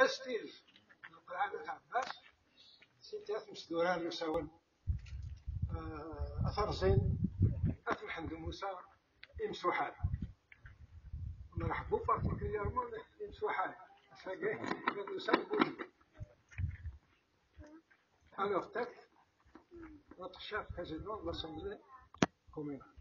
برستيج القلعة تاع عباس سيتي مسدورة مساون أثر زين محمد موسى يمسو حال نرحبوا بارتيكوليرمون يمسو حال فقيه موسى بوجي alors peut-être notre cher président de l'Assemblée communale.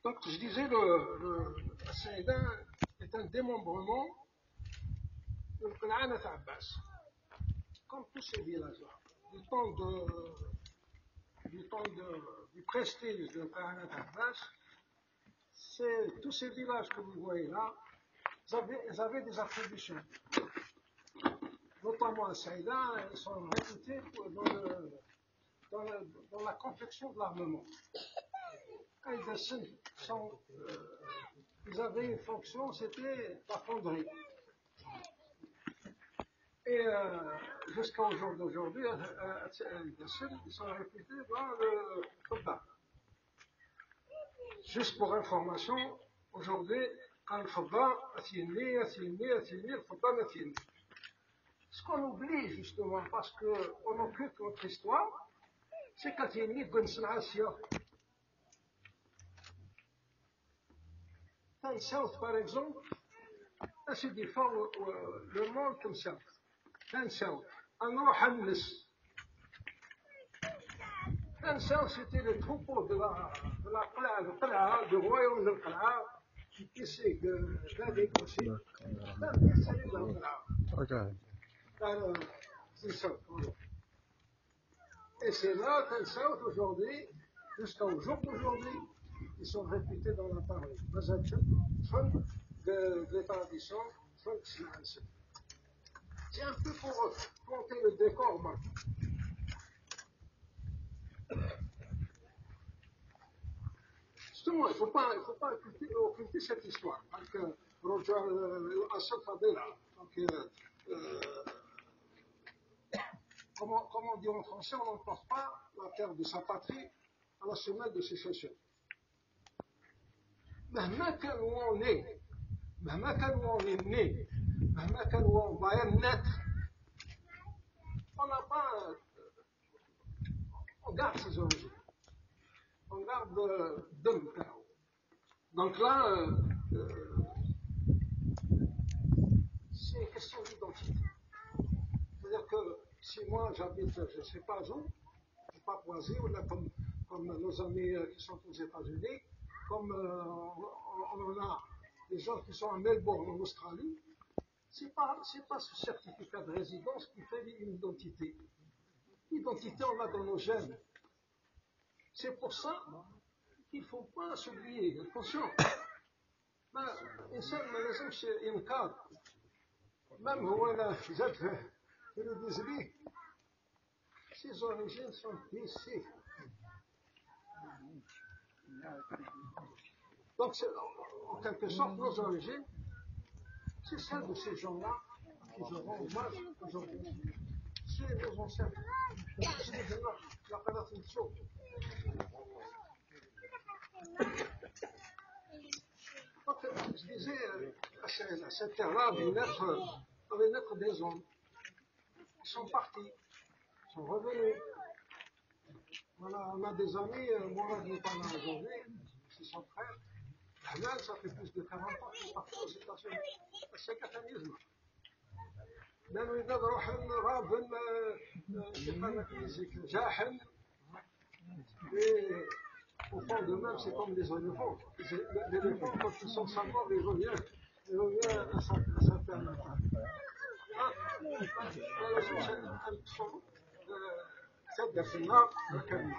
Donc, je disais, le Saïda est un démembrement de l'Qal'ana Abbas, comme tous ces villages-là. Du prestige de l'Qal'ana Abbas, tous ces villages que vous voyez là, ils avaient des attributions. Notamment à Saïda, ils sont réputés dans la confection de l'armement. Ils avaient une fonction, c'était la fonderie. Et jusqu'au jour d'aujourd'hui, ils sont réputés dans le Fodda. Juste pour information, aujourd'hui, quand le Fodda a fini, le Fodda n'a fini. Ce qu'on oublie justement, parce qu'on occupe notre histoire, c'est quand il y a une Asia. South, par exemple, c'est différent le monde comme ça. South, c'était le troupeau de la Qala, du royaume de Qala, qui tissait d'aller aussi. Et c'est là, South, aujourd'hui, jusqu'au jour d'aujourd'hui, ils sont réputés dans la parole. De tradition, c'est un peu pour monter le décor, moi. Justement, il ne faut pas occulter cette histoire. Parce que Roger Assad Fadela, comment on dit en français, on n'emporte pas la terre de sa patrie à la semaine de sécession. مهما كان où on est, مهما كان où on est né, مهما كان où on va naître, on n'a pas, on garde ses origines, on garde Dum. Donc là, c'est une question d'identité. C'est-à-dire que si moi j'habite, je ne sais pas où, Papouasie, ou là comme nos amis qui sont aux États-Unis, comme on a des gens qui sont à Melbourne en Australie, c'est pas ce certificat de résidence qui fait une identité. L'identité, on l'a dans nos gènes. C'est pour ça qu'il ne faut pas s'oublier. Attention. الإنسان ما لازمش إنكار. Même هو أنا جات في الديزلي ses origines sont ici. Donc, en quelque sorte, nos origines, c'est celle de ces gens-là qui nous rend hommage aujourd'hui. C'est nos ancêtres. C'est des gens qui appellent une chose. Donc, je disais, cette terre-là avait naître des hommes. Ils sont partis, ils sont revenus. On a des amis, moi je ne pas là aujourd'hui, c'est son frère. Ahmed, ça fait plus de 40 ans qu'il est parti aux États-Unis. C'est catalysme. لأنه إذا روح رابن كيف نقول جاحن au fond d'eux-mêmes, c'est comme les éléphants. Les éléphants, quand ils sont sans mort, ils reviennent à sa terre. تبدأ في النار وكمل.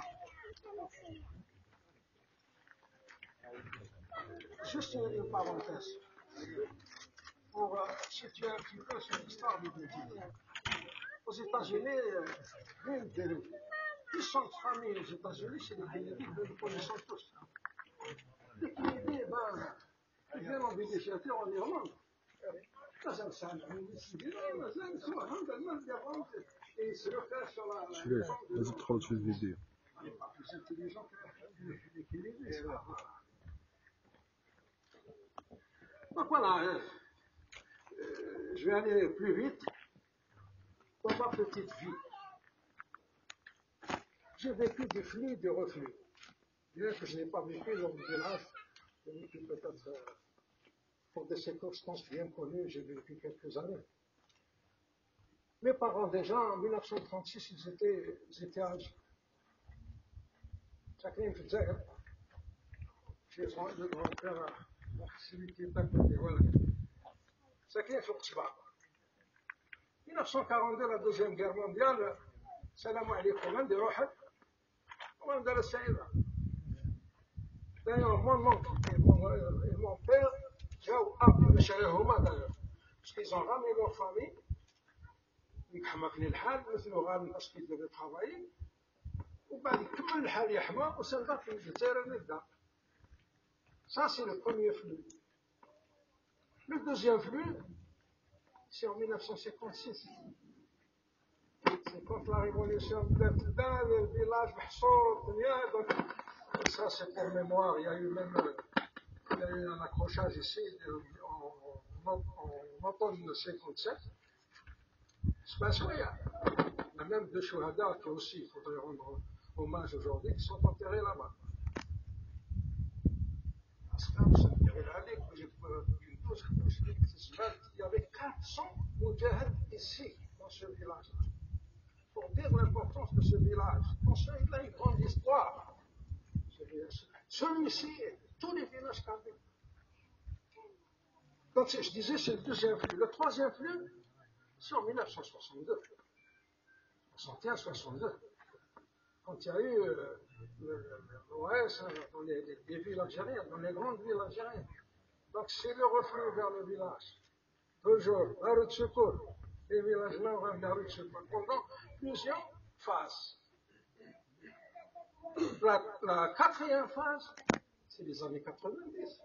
Juste une parenthèse pour situer un petit peu sur l'histoire du l'identité. Aux États-Unis, l'une des puissantes familles aux États-Unis, c'est les Kennedy, nous le connaissons tous. Les Kennedy, ils viennent en villégiature en Irlande. مازال سامعين السيدي مازال سوى الحمد لله Et il se refaire sur la Şuraya, yazık kontrol ediyor. On n'est pas plus intelligent que les Russes. Donc voilà, je vais aller plus vite. Dans ma petite vie, j'ai vécu du flux et du reflux. Bien que je n'ai pas vécu dans le village, j'ai vécu peut-être pour des circonstances bien connues, j'ai vécu quelques années. Mes parents, déjà, en 1936, ils étaient âgés. Chacun faisait, chez le grand-père, celui qui est à côté, voilà. Chacun sur Tchiba. 1942, la Deuxième Guerre mondiale, salam alaikum, عندي روحك وعند السعيدة. D'ailleurs, mon oncle et mon père, جاوا قبل مشاريعهما d'ailleurs. Parce qu'ils ont ramené leur famille, يحمقني الحال مثلوا غادي parce qu'ils devaient travailler. وبعد يكمل الحال يحمى وسنبقى في الجزائر نبدا. Ça, c'est le premier flux. Le deuxième flux, c'est en 1956. C'est quand la révolution dans le village محصور الدنيا. Donc, ça, c'est pour mémoire. Il y a eu même un accrochage ici en automne 57. C'est pas ça, il y a même deux chouhadas qui aussi, il faudrait rendre hommage aujourd'hui, qui sont enterrés là-bas. Il y avait 400 moudjahid ici, dans ce village. Pour dire l'importance de ce village. Il a une grande histoire. Celui-ci, tous les villages catholiques. Donc, je disais, c'est le deuxième flux. Le troisième flux, c'est en 1962. 61-62. Quand il y a eu l'OS dans les villes algériennes, dans les grandes villes algériennes. Donc, c'est le reflux vers le village. Toujours, la rue de secours. Les villages-là vont vers la rue de secours. Pendant plusieurs phases. La quatrième phase, c'est les années 90.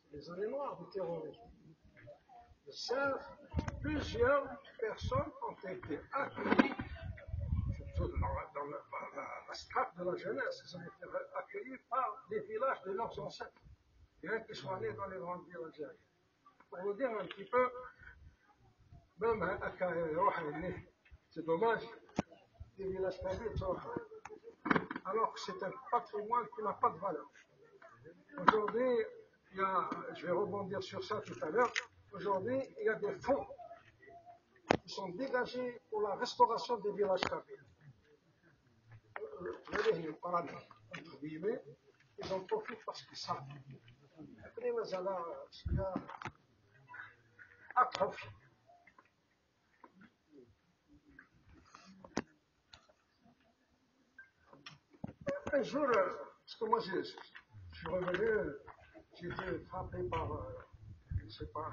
C'est les années noires du terrorisme. Plusieurs personnes ont été accueillies, surtout dans la strate de la jeunesse, ils ont été accueillis par les villages de leurs ancêtres, bien qu'ils soient nés dans les grandes villes algériennes. Pour vous dire un petit peu, même à Karoua, c'est dommage, les villages perdus, alors que c'est un patrimoine qui n'a pas de valeur. Aujourd'hui, je vais rebondir sur ça tout à l'heure, aujourd'hui, il y a des fonds qui sont dégagés pour la restauration des villages kabyles. Ils en profitent parce qu'ils savent. Après, mais alors, il y a atrophie. Un jour, parce que moi, je suis revenu, j'ai été frappé par, je ne sais pas,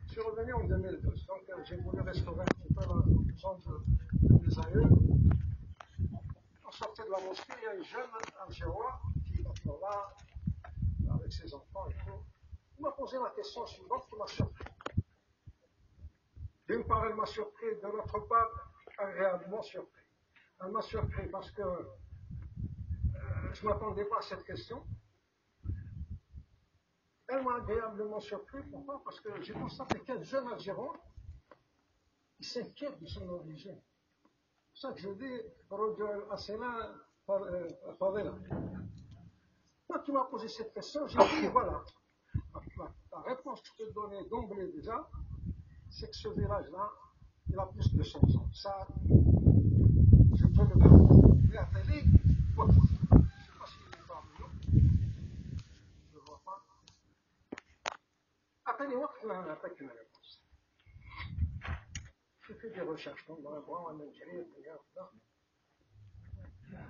je suis revenu en 2012, donc j'ai voulu restaurer un petit peu la maison de mes aïeux. En sortant de la mosquée, il y a une jeune Algérois qui est maintenant là, avec ses enfants et tout. Il m'a posé la question suivante qui m'a surpris. D'une part, elle m'a surpris, de l'autre part, agréablement surpris. Elle m'a surpris parce que je ne m'attendais pas à cette question. Elle m'a agréablement surpris. Pourquoi? Parce que j'ai constaté qu'un jeune Algérien, il s'inquiète de son origine. C'est ça que je dis, Roger Assena, Favela. Quand tu m'as posé cette question, j'ai dit, voilà, la réponse que je peux te donner d'emblée déjà, c'est que ce village-là, il a plus de 100 ans. Ça, je peux le dire. Mais attendez, votre. Je ne sais pas s'il est parmi nous. Je ne vois pas. Attendez, votre, là, on n'a pas qu'une réponse. Je fais des recherches dans le bois, en Algérie, là.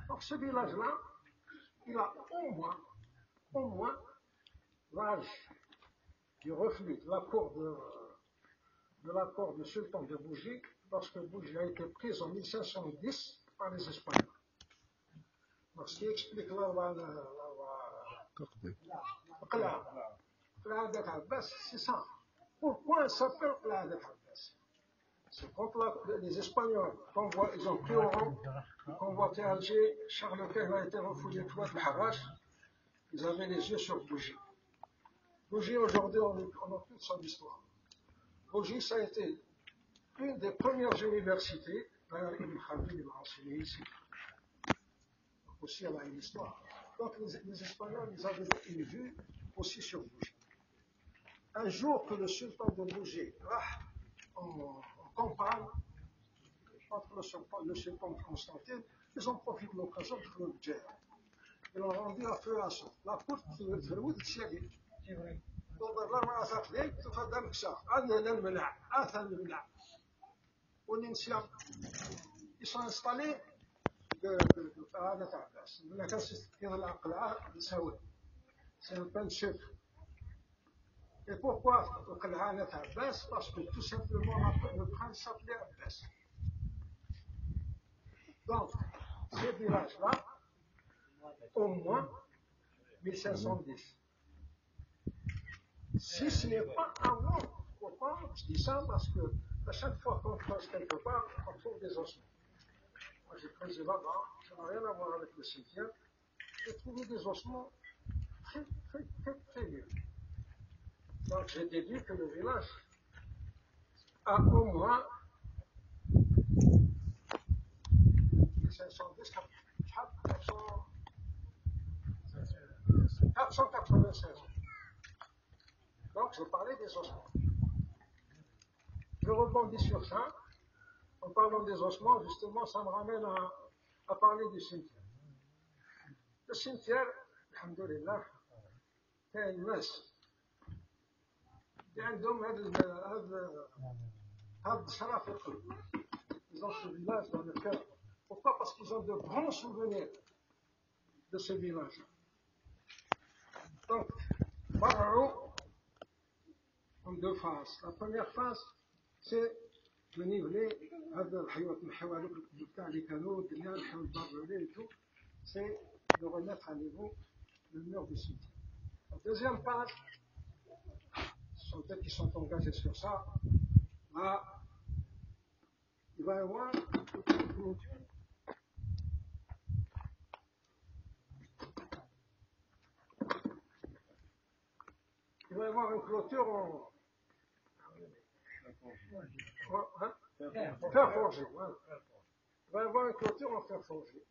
Donc ce village-là, il a au moins, l'âge du reflux de l'accord du sultan de Bougie, lorsque Bougie a été prise en 1510 par les Espagnols. Donc ce qui explique c'est ça. Pourquoi elle s'appelle Qla'adat Abbas? C'est contre les Espagnols. Ils ont pris au rang, convoité Alger. Charles Quint a été refoulé tout de Harash. Ils avaient les yeux sur Bougie. Bougie, aujourd'hui, on a toute son histoire. Bougie, ça a été une des premières universités. D'ailleurs, Ibn Khaldun, il m'a enseigné ici. Donc aussi, elle a une histoire. Donc, les Espagnols, ils avaient une vue aussi sur Bougie. Un jour que le sultan de Bougie, en campagne, entre le sultan de Constantine, ils ont profité de l'occasion de faire une guerre. Ils l'ont rendu à feu à sang. La porte de l'Oud Tchèque. Donc, la masse de l'Aïd, tout fait d'Amksa. المنع. والنسيان. Ils sont installés de Qa'ana Abbas. La casse de l'Aqla'a de Saoud. C'est un pain de sucre. Et pourquoi Qa'ana Abbas? Parce que tout simplement, le prince s'appelait Abbas. Donc, ces villages-là, au moins 1510. Si ce n'est pas avant, pourquoi je dis ça? Parce que à chaque fois qu'on creuse quelque part, on trouve des ossements. Moi, j'ai creusé là-bas, ça n'a rien à voir avec le cimetière. J'ai trouvé des ossements très, très, très, très vieux. Donc, j'ai déduit que le village a au moins 1510, 496 ans. Donc, je parlais des ossements. Je rebondis sur ça. En parlant des ossements, justement, ça me ramène à parler du cimetière. Le cimetière, alhamdoulilah, كاين الناس اللي عندهم هذا الشرف في القلب. Ils ont ce village dans le cœur. Pourquoi? Parce qu'ils ont de bons souvenirs de ce village. Donc, Barrou, en deux phases. La première phase, c'est de niveler هذا الحيوات الحوالي بتاع اللي كانوا الدنيا نحاول نبرروا et tout, c'est de remettre à niveau le mur du cimetière. La deuxième phase, ce sont eux qui sont engagés sur ça. Là, il va y avoir une clôture en fer forgé. Voilà. Il va y avoir une clôture en fer forgé.